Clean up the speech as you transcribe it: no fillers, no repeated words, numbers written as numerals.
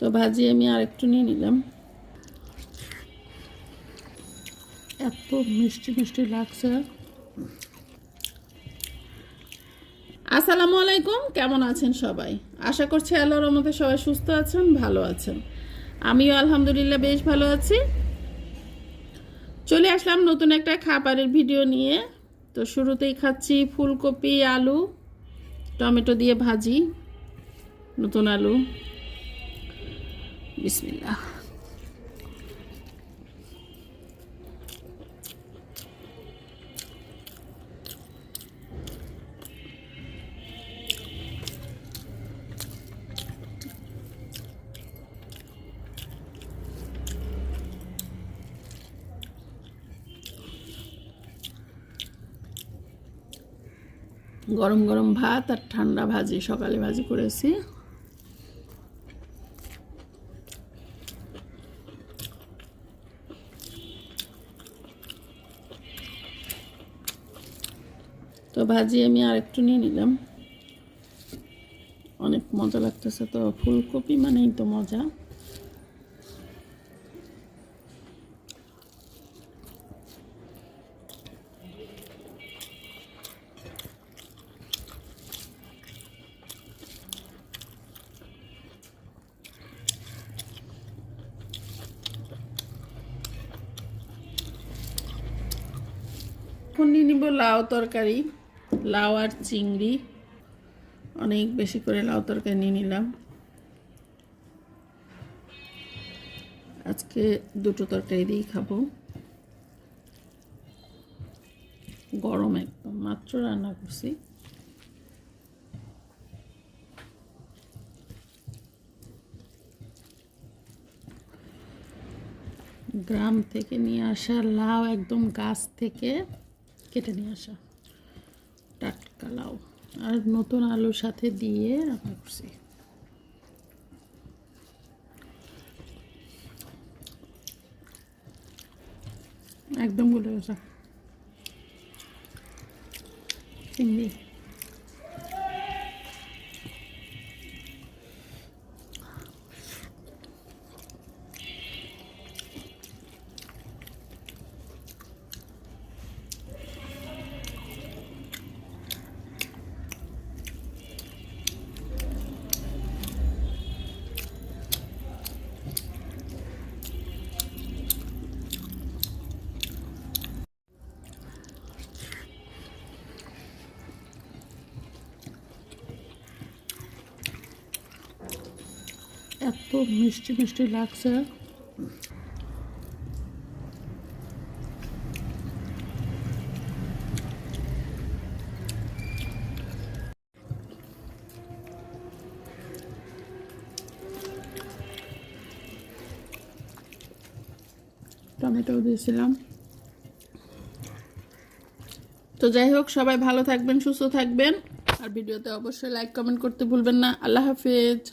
তো ভাজি আমি আরেকটু নিয়ে নিলাম। এত মিষ্টি মিষ্টি লাগছে। আসসালামু আলাইকুম, কেমন আছেন সবাই? আশা করছি আল্লাহর রহমতে সবাই সুস্থ আছেন, ভালো আছেন। আমিও আলহামদুলিল্লাহ বেশ ভালো আছি। চলে আসলাম নতুন একটা খাবারের ভিডিও নিয়ে। তো শুরুতেই খাচ্ছি ফুলকপি আলু টমেটো দিয়ে ভাজি, নতুন আলু। বিসমিল্লাহ। গরম গরম ভাত আর ঠান্ডা ভাজি, সকালে ভাজি করেছি। তো ভাজি আমি আরেকটু নিয়ে নিলাম, অনেক মজা লাগতেছে। তো ফুলকপি মানেই তো মজা। এখন নিয়ে নিব লাউ তরকারি, লাউ আর চিংড়ি। অনেক বেশি করে লাউ তরকারি নিয়ে নিলাম। আজকে দুটো তরকারি দিয়েই খাবো। গরম একদম, মাত্র রান্না করছি। গ্রাম থেকে নিয়ে আসা লাউ, একদম গাছ থেকে কেটে নিয়ে আসা টাটকা লাউ, আর নতুন আলুর সাথে দিয়ে রান্না করছি। একদম গলে গেছে। চিংড়ি এত মিষ্টি মিষ্টি লাগছে। টমেটো দিয়েছিলাম। তো যাই হোক, সবাই ভালো থাকবেন, সুস্থ থাকবেন, আর ভিডিওতে অবশ্যই লাইক কমেন্ট করতে ভুলবেন না। আল্লাহ হাফেজ।